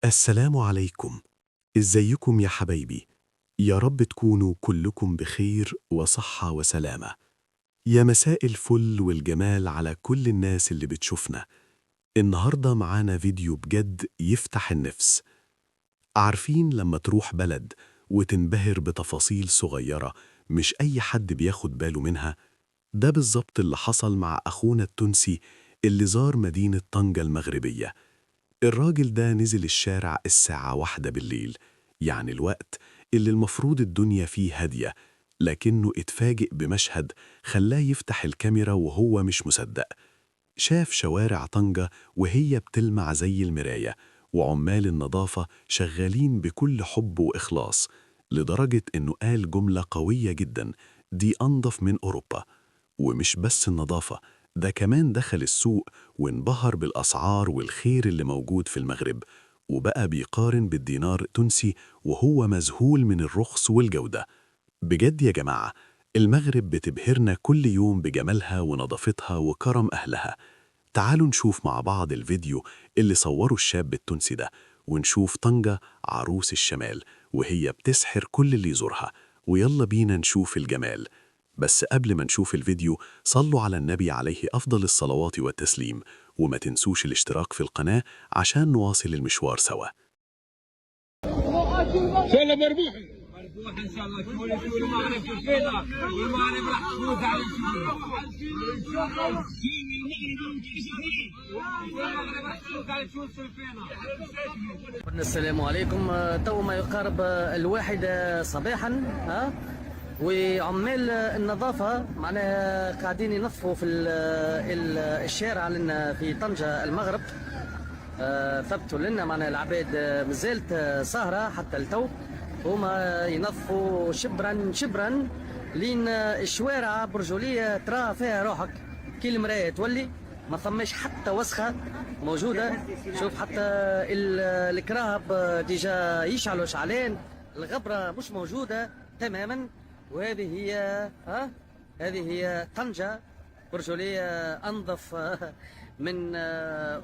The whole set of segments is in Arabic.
السلام عليكم. ازيكم يا حبايبي؟ يا رب تكونوا كلكم بخير وصحة وسلامة. يا مساء الفل والجمال على كل الناس اللي بتشوفنا. النهاردة معانا فيديو بجد يفتح النفس. عارفين لما تروح بلد وتنبهر بتفاصيل صغيرة مش أي حد بياخد باله منها؟ ده بالظبط اللي حصل مع أخونا التونسي اللي زار مدينة طنجة المغربية. الراجل ده نزل الشارع الساعة 1 بالليل، يعني الوقت اللي المفروض الدنيا فيه هادية، لكنه اتفاجئ بمشهد خلاه يفتح الكاميرا وهو مش مصدق. شاف شوارع طنجة وهي بتلمع زي المراية، وعمال النظافة شغالين بكل حب وإخلاص، لدرجة إنه قال جملة قوية جدا: دي أنظف من أوروبا. ومش بس النظافة، ده كمان دخل السوق وانبهر بالأسعار والخير اللي موجود في المغرب، وبقى بيقارن بالدينار التونسي وهو مذهول من الرخص والجودة. بجد يا جماعة، المغرب بتبهرنا كل يوم بجمالها ونظافتها وكرم أهلها. تعالوا نشوف مع بعض الفيديو اللي صوره الشاب التونسي ده، ونشوف طنجة عروس الشمال وهي بتسحر كل اللي يزورها. ويلا بينا نشوف الجمال. بس قبل ما نشوف الفيديو، صلوا على النبي عليه أفضل الصلوات والتسليم، وما تنسوش الاشتراك في القناة عشان نواصل المشوار سوا. شغله مربوحه ان شاء الله. تقولوا ما عرفت الفيضه والمغرب راح تفوز على السلام عليكم. تو ما يقارب 1 صباحا، وعمال النظافة معناها قاعدين ينظفوا في الشارع لنا في طنجة المغرب. ثبتوا لنا معناها العباد مازالت سهرة حتى التو، هما ينظفوا شبرا شبرا لين الشوارع برجولية ترى فيها روحك كي المراية تولي ما ثماش حتى وسخة موجودة. شوف حتى الكراهب ديجا يشعلوا شعلان، الغبرة مش موجودة تماما. وهذه هي هذه هي طنجة برجولية أنظف من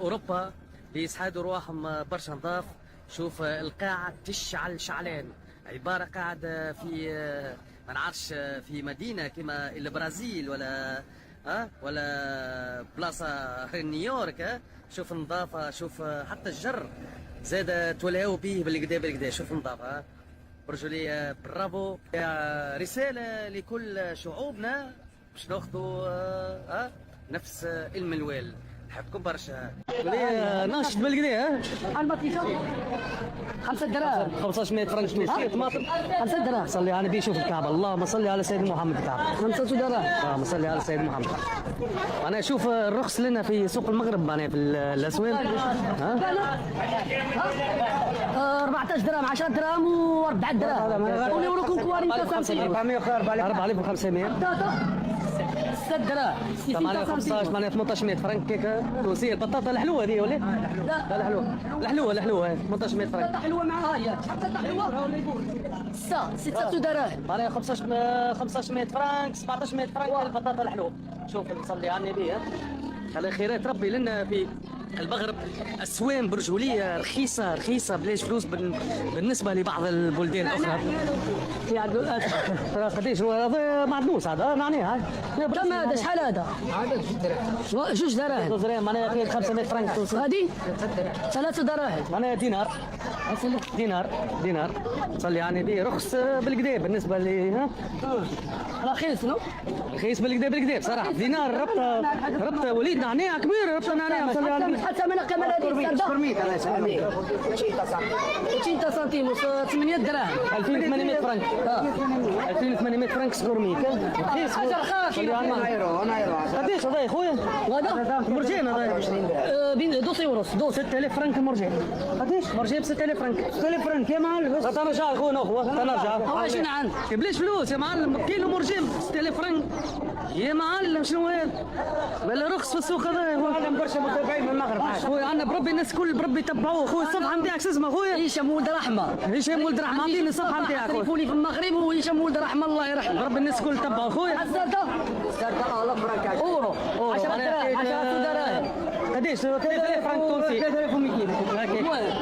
أوروبا، بيسعدوا رواحهم برشا نظاف. شوف القاعة تشعل شعلان، عبارة قاعدة في ما نعرفش في مدينة كما البرازيل ولا بلاصة نيويورك. شوف النظافة، شوف حتى الجر زاد تولهوا به بالكدا بالكدا. شوف النظافة برجولية، برافو. رسالة لكل شعوبنا باش ناخذوا نفس المنوال. نحبكم برشا. ناشط بالكدا المطيشة 5 دراهم 1500 فرنك تونسي طماطم 5 دراهم. صلي على النبي. شوف الكعبة، اللهم صل على سيدنا محمد. الكعبة 5 دراهم. اللهم صل على سيدنا محمد. أنا أشوف الرخص لنا في سوق المغرب معناها في الأسواق 14 درهم 10 دراهم و4 دراهم. قولي وراكم كواري سنتيم 4500 6 دراهم 15 معناها 1800 فرنك كيكه تونسيه. البطاطا الحلوه هذه ولا؟ لا الحلوه 1800 فرنك. حلوه مع هاي حتى حلوه 6 دراهم معناها 1500 فرنك 1700 فرنك البطاطا الحلوه. شوف نصلي على النبي. على خيرات ربي لنا في المغرب. اسوام برجوليه رخيصه بلاش فلوس بالنسبه لبعض البلدان الاخرى. قداش هذا معدنوس هذا معناها كم هذا؟ شحال هذا؟ هذا 2 دراهم معناها 500 فرنك تونسي. هذه 3 دراهم معناها دينار. صلي على النبي. رخص بالكدا بالنسبه لي رخيص رخيص بالكدا بصراحه. دينار ربطه وليد نعناع كبير، ربطه نعناع. صلي على النبي. حتى من كمان هذه 60 سنتيم 8 دراهم 2800 فرنك 2800 فرنك سكورميت. رخيص. قداش هذا يا خويا؟ هذا مرجان هذا بين 2 ونص 6000 فرنك المرجان. قداش؟ مرجان ب 6000 فرنك. 6000 فرنك يا معلم. تنرجع خويا تنرجع. شنو عندك؟ بلاش فلوس يا معلم. كيلو مرجان ب 6000 فرنك يا معلم. شنو هذا؟ ولا رخص في السوق هذا. معلم برشا متابعين من المغرب خويا عندنا بربي الناس الكل بربي يتبعوه خويا. الصفحه نتاعك شو اسمها خويا؟ هشام ولد رحمه. هشام ولد رحمه. عطيني الصفحه نتاعك. تليفوني في المغرب وهشام ولد رحمه الله يرحمه. ربي الناس الكل تتبعوا خويا. الزردة اورو 10 دراهم 10 دراهم. قداش؟ 3000 فرنك تونسي. 3200 هكاك.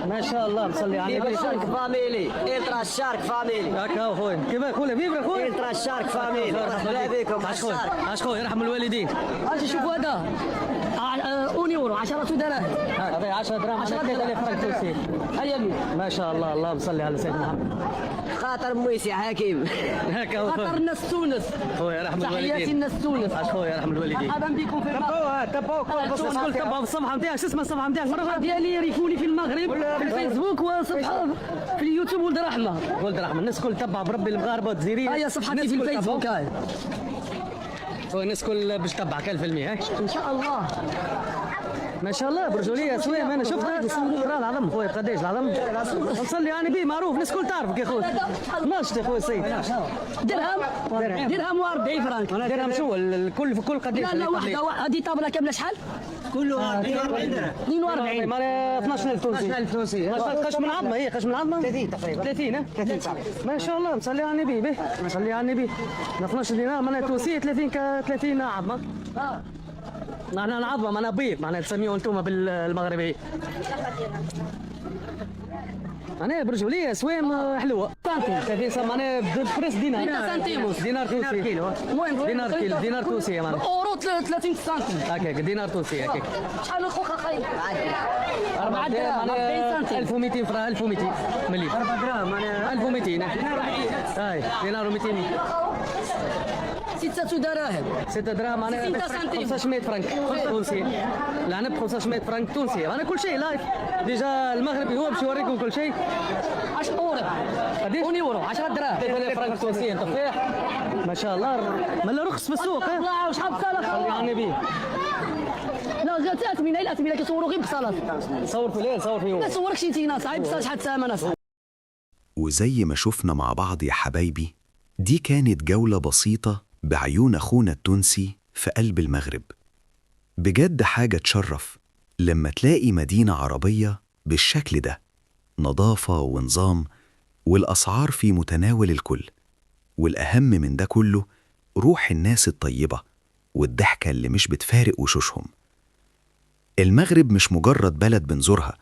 ما شاء الله مصلي على النبي. شارك فاميلي الترا شارك فاميلي هكا هو خويا. كيفاه خويا؟ بيبرا خويا. الترا شارك فاميلي مرحبا بكم. عاش خويا، عاش خويا، يرحم الوالدين. اجي شوف هذا 1 يورو 10 دراهم. هذا 10 دراهم 10 10 فرنك تونسي. هيا بي ما شاء الله، اللهم صل على سيدنا محمد. خاطر مويسي حكيم. هكا هو خاطر خويا. الناس تونس. خويا يرحم تحياتي الوالدين. الناس تونس. عاش خويا يرحم الوالدين. مرحبا بكم في المغرب. تبعوا بس الكل تبعوا في الصفحه نتاعك. شو اسمها الصفحه نتاعك؟ الصفحه ديالي يعرفوني في المغرب في الفيسبوك وصفحه في اليوتيوب ولد رحمه. ولد رحمه. الناس الكل تبع بربي المغاربه والجزائريين. هيا صفحتي في الفيسبوك هاي. خويا الناس الكل باش تتبعك 1000%. هاي ان شاء الله. ما شاء الله برجوليه سويم. انا شفتها ترى العظم خويا قداش العظم. نصلي يعني بيه معروف الناس الكل تعرفك يا خويا. ناشط يا خويا السيد. درهم و40 فرنك. درهم شو الكل في كل قداش؟ لا وحده هذه طابله كامله شحال؟ كله 42 درهم. 42. معناها 12000 تونسي. 12000 تونسي. قش من عظمه. هي قش من عظمه 30 تقريبا. 30. 30 ما شاء الله مصلي على النبي به. مصلي على النبي. 12 دينار معناها تونسيه 30 عظمه. معناها العظمه معناها بيض معناها تسميوه انتم بالمغربي. معناها برجوليه سويم حلوه. 30 سنت معناها بفرنس دينار. 30 سنتيموس. دينار تونسي. دينار كيلو. دينار تونسي معناها. اورو 30 سنتيم. هكاك دينار تونسي هكاك. شحال اخوك خايب؟ 4 دراهم 40 سنتيم. 1200 فرنك 1200 مليون. 4 دراهم معناها 1200. هاي دينار و200. 6 دراهم. 6 دراهم معناها 60 سنتيم. 500 فرنك تونسي. العنب 500 فرنك تونسي. انا كل شيء لايف. ديجا المغربي هو باش يوريكم كل شيء. 10 اورو. قداش؟ 1 يورو 10 دراهم. 3000 فرنك تونسي تفاح. ما شاء الله مالا رخص في السوق. لا وشحال بصاله؟ صلي على النبي. لا جات اثمنه الاثمنه كيصوروا غير بصاله. صور في الليل صور في يوم. ما صوركش انت ناس صعيب بصاله شحال ثمنها. وزي ما شفنا مع بعض يا حبايبي، دي كانت جولة بسيطة بعيون أخونا التونسي في قلب المغرب. بجد حاجة تشرف لما تلاقي مدينة عربية بالشكل ده، نظافة ونظام، والأسعار في متناول الكل، والأهم من ده كله روح الناس الطيبة والضحكة اللي مش بتفارق وشوشهم. المغرب مش مجرد بلد بنزورها،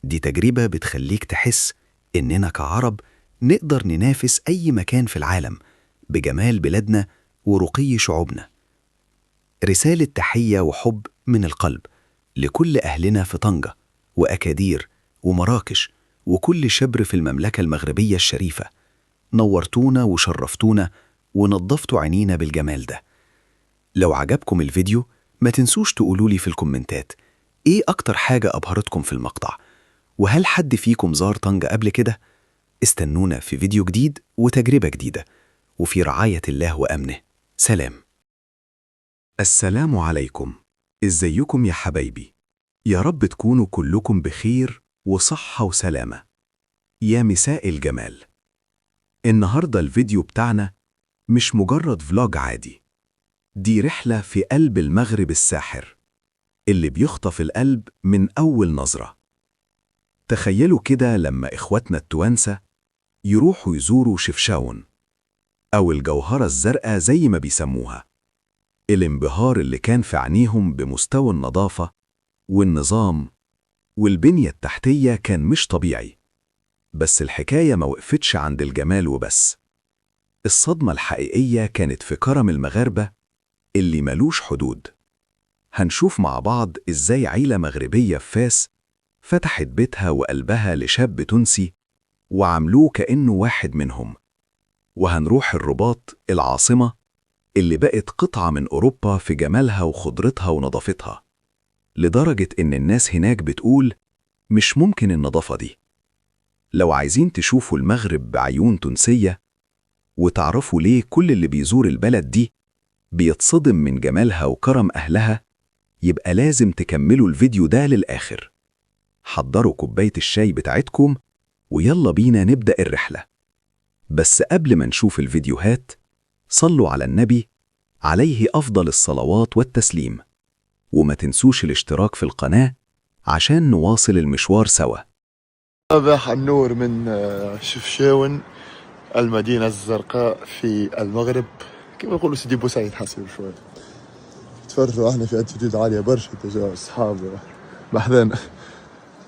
دي تجربة بتخليك تحس إننا كعرب نقدر ننافس أي مكان في العالم بجمال بلادنا ورقي شعوبنا. رسالة تحية وحب من القلب لكل أهلنا في طنجة وأكادير ومراكش وكل شبر في المملكة المغربية الشريفة. نورتونا وشرفتونا ونظفتوا عينينا بالجمال ده. لو عجبكم الفيديو ما تنسوش تقولولي في الكومنتات إيه أكتر حاجة أبهرتكم في المقطع، وهل حد فيكم زار طنجة قبل كده؟ استنونا في فيديو جديد وتجربة جديدة، وفي رعاية الله وأمنه. سلام. السلام عليكم. إزيكم يا حبايبي؟ يا رب تكونوا كلكم بخير وصحة وسلامة. يا مساء الجمال. النهاردة الفيديو بتاعنا مش مجرد فلوج عادي، دي رحلة في قلب المغرب الساحر اللي بيخطف القلب من أول نظرة. تخيلوا كده لما إخواتنا التوانسة يروحوا يزوروا شفشاون أو الجوهرة الزرقاء زي ما بيسموها. الانبهار اللي كان في عينيهم بمستوى النظافة والنظام والبنية التحتية كان مش طبيعي. بس الحكاية ما وقفتش عند الجمال وبس، الصدمة الحقيقية كانت في كرم المغاربة اللي ملوش حدود. هنشوف مع بعض إزاي عيلة مغربية في فاس فتحت بيتها وقلبها لشاب تونسي وعملوه كأنه واحد منهم. وهنروح الرباط العاصمة اللي بقت قطعة من أوروبا في جمالها وخضرتها ونظافتها، لدرجة إن الناس هناك بتقول مش ممكن النظافة دي. لو عايزين تشوفوا المغرب بعيون تونسية وتعرفوا ليه كل اللي بيزور البلد دي بيتصدم من جمالها وكرم أهلها، يبقى لازم تكملوا الفيديو ده للآخر. حضروا كوباية الشاي بتاعتكم ويلا بينا نبدأ الرحلة. بس قبل ما نشوف الفيديوهات صلوا على النبي عليه أفضل الصلوات والتسليم، وما تنسوش الاشتراك في القناة عشان نواصل المشوار سوا. صباح النور من شفشاون، المدينة الزرقاء في المغرب، كما يقولوا سيدي بوسعيد حاسين شوي. تفرجوا احنا في اتيتيود عالية برشا تجاه اصحاب بحذانا.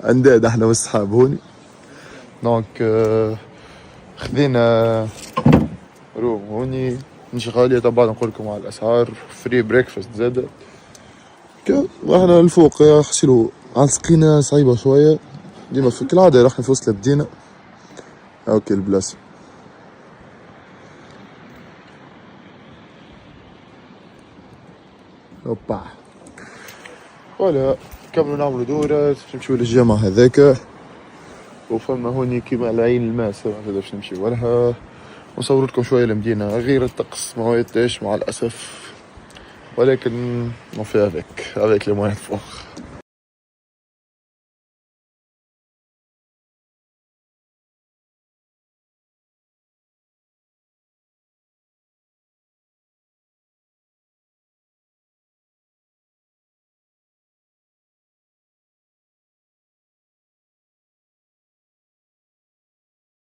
انداد احنا والصحاب هوني. دونك خذينا روم هوني مش غالية طبعا، نقول لكم على الاسعار، فري بريكفاست زاده. احنا الفوق حسيلو على السقينة صعيبة شوية، ديما في كالعادة رحنا في وسط المدينة. اوكي البلاصة اوبا ولا كملوا نعملوا دورة نمشيو للجامع هذاك، وفما هوني كيما العين الماس باش نمشيو لها، ونصور لكم شوية المدينة. غير الطقس ما هو يتاش مع الأسف، ولكن ما في avec les moyens de fort.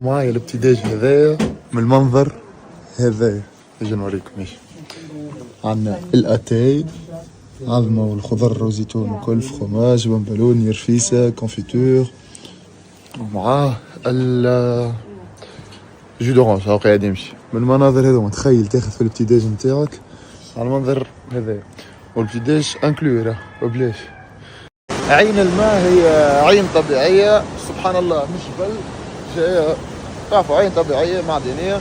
معايا الابتداج هذايا من المنظر هذايا، نجي نوريكم. ماشي عندنا الاتاي عظمة والخضر وزيتون وكل، فخوماج، بنبلون، رفيسة، كونفيتور، ومعاه جو دورانج هاو قاعد يمشي. من المناظر هذوما تخيل تاخذ في الابتداج نتاعك على المنظر هذايا، والابتداج انكلو راه وبلاش. عين الماء هي عين طبيعية سبحان الله، مش جبل جاية، تعرفوا عين طبيعية معدنية.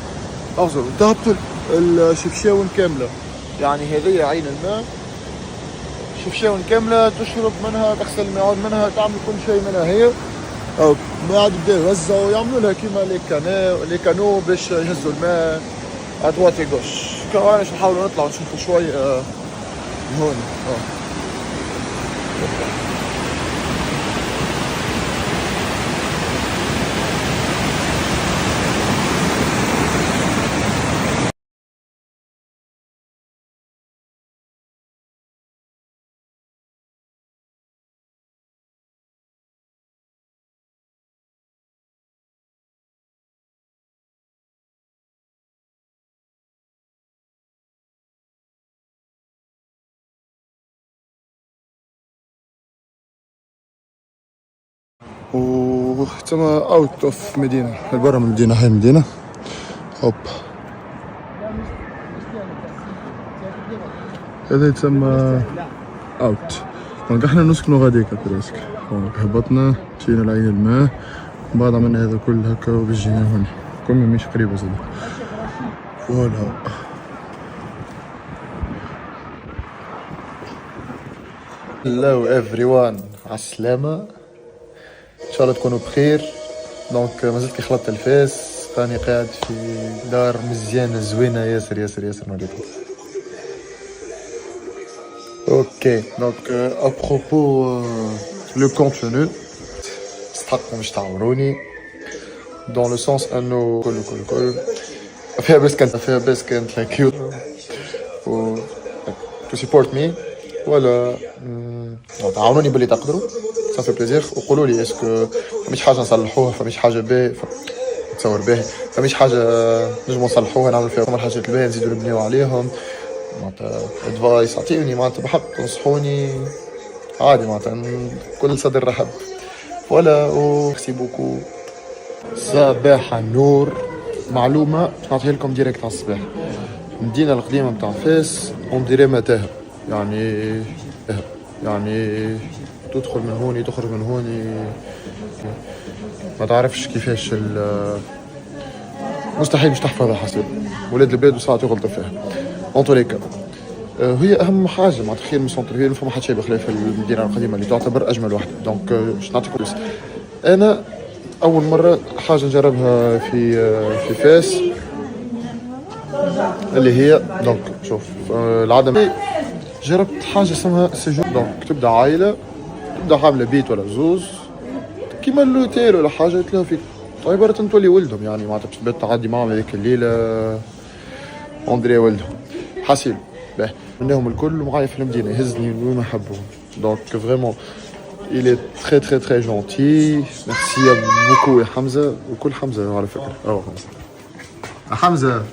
أغزر تهبط الشفشاون كاملة، يعني هذه عين الماء شفشاون كاملة، تشرب منها، تغسل المعود منها، تعمل كل شيء منها هي. أو ما عاد بداو يوزعوا يعملوا لها كيما لي كانو باش يهزوا الماء أدوات غوش. كمان نحاولوا نطلعوا نشوفوا شوية هون. وتما اوت اوف مدينة، برا من المدينة، هاي المدينة. هوب هذا يتسمى اوت. دونك احنا نسكنوا غاديكا براسك. دونك هبطنا مشينا لعين الماء، بعد عملنا هذا كل هكا وبجينا هون، كل مش قريبة زاد. فوالا هلو everyone، عالسلامة، ان شاء الله تكونوا بخير. دونك مازلت كي خلطت الفاس، راني قاعد في دار مزيانة زوينة ياسر ياسر ياسر نوريكم. اوكي دونك ابروبو لو كونتوني تستحقوا باش تعاونوني، دون لو سونس انه كل فيها بس كانت لايك يو تو سيبورت مي، ولا تعاونوني باللي تقدروا، سا في بليزير. وقولوا لي اسكو فماش حاجه نصلحوها، فماش حاجه باهي تصور باهي، فماش حاجه نجمو نصلحوها نعملوا فيها الحاجات الباهيه نزيدو نبنيو عليهم. معناتها ادفايس عطيوني، معناتها بحق تنصحوني عادي، معناتها كل صدر رحب. ولا وميرسي بوكو. صباح النور. معلومه نعطيها لكم ديريكت على الصباح. المدينه القديمه نتاع فاس اون ديري متاهه، يعني تدخل من هوني تخرج من هوني، ما تعرفش كيفاش مستحيل باش تحفظها حسب ولاد البلاد وساعات يغلطوا فيها. اونطوليكا هي اهم حاجه مع تخيل من سونتر فيل، ما فما حد شيء بخلاف المدينه القديمه اللي تعتبر اجمل واحده. دونك باش نعطيكم بس انا اول مره حاجه نجربها في فاس اللي هي دونك شوف العدم. جربت حاجه اسمها سجون، دونك تبدا عائله، تبدا عامله بيت ولا زوز كيما اللوتيل ولا حاجه تلاقوا فيك عبارة تولي ولدهم، يعني معناتها باش تبات تعدي معاهم هذيك الليله اندري ولدهم حاسيل باه منهم الكل ومعايا في المدينه يهزني وين ما حبهم. دونك فريمون il est très très très gentil. merci beaucoup يا حمزه، وكل حمزه على فكره. حمزه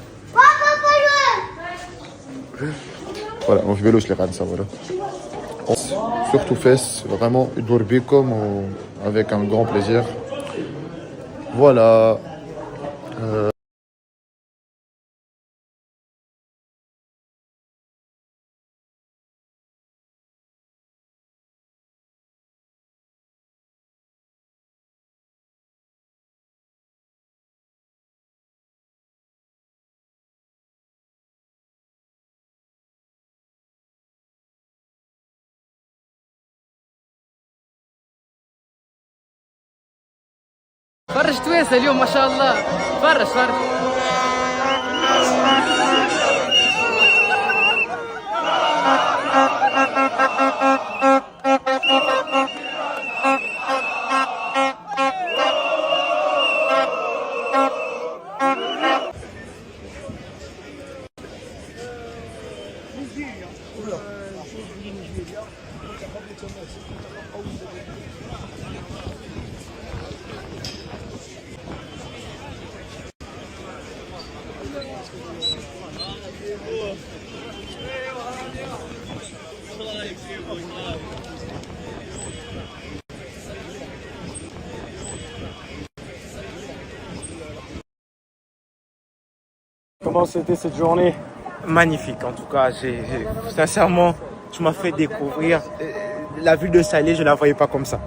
ولا ما في بالوش اللي قاعد نصوره. Surtout Fès, vraiment يدور بيكم و avec un grand plaisir. Voilà. فرج تويسه اليوم ما شاء الله. فرج Comment c'était cette journée? Magnifique, en tout cas. Sincèrement, tu m'as fait découvrir la ville de Salé. Je la voyais pas comme ça.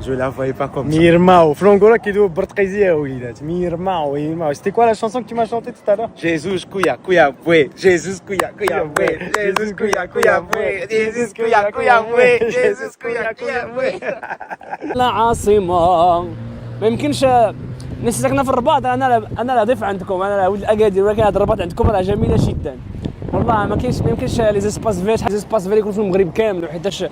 Je la voyais pas comme ça. Mirmao, Flongola qui doit Bortkaizia, oui. Mirmao. C'était quoi la chanson que tu m'as chantée tout à l'heure? Jésus Kouya Kouya Boué. Jésus Kouya Kouya Boué. Jésus Kouya Kouya Boué. Jésus Kouya Kouya Boué. Jésus Kouya Kouya Boué. لا عاصمة ما يمكنش الناس ساكنه في الرباط. انا لا ضيف عندكم، انا ولد اكادير، ولكن هذا الرباط عندكم راه جميله جدا والله. ما يمكنش لي زيسباس فيرت، لي زيسباس فيرت يكونوا في المغرب كامل، حيتاش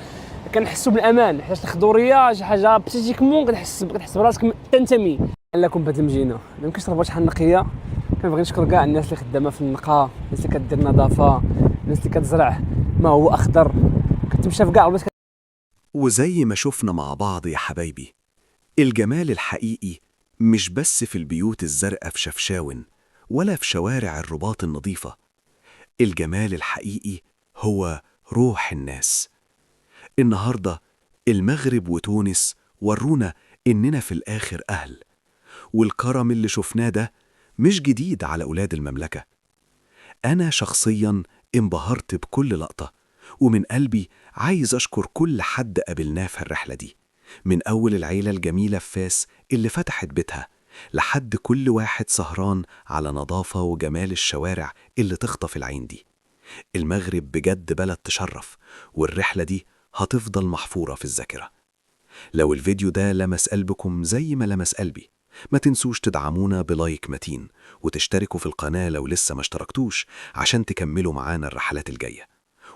كنحسوا بالامان، حيت الخضوريه شي حاجه بسيتيكمون كتحس براسك تنتمي لكم بهذه المدينه. ما يمكنش تربط شحال نقيه. كنبغي نشكر كاع الناس اللي خدامه في النقاء، الناس اللي كدير نظافه، الناس اللي كتزرع ما هو اخضر، كتمشى في كاع البلايص. وزي ما شفنا مع بعض يا حبايبي، الجمال الحقيقي مش بس في البيوت الزرقاء في شفشاون ولا في شوارع الرباط النظيفة. الجمال الحقيقي هو روح الناس. النهاردة المغرب وتونس ورونا إننا في الآخر أهل، والكرم اللي شفناه ده مش جديد على أولاد المملكة. أنا شخصياً انبهرت بكل لقطة، ومن قلبي عايز أشكر كل حد قابلناه في الرحلة دي، من أول العيلة الجميلة في فاس اللي فتحت بيتها لحد كل واحد سهران على نظافة وجمال الشوارع اللي تخطف العين دي. المغرب بجد بلد تشرف، والرحلة دي هتفضل محفورة في الذاكرة. لو الفيديو ده لمس قلبكم زي ما لمس قلبي، ما تنسوش تدعمونا بلايك متين وتشتركوا في القناة لو لسه ما اشتركتوش عشان تكملوا معانا الرحلات الجاية.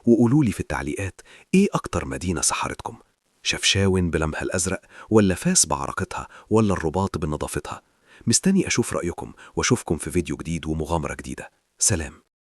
وقولولي في التعليقات ايه أكتر مدينة سحرتكم؟ شفشاون بلمها الأزرق، ولا فاس بعراقتها، ولا الرباط بنظافتها؟ مستني أشوف رأيكم وأشوفكم في فيديو جديد ومغامرة جديدة. سلام.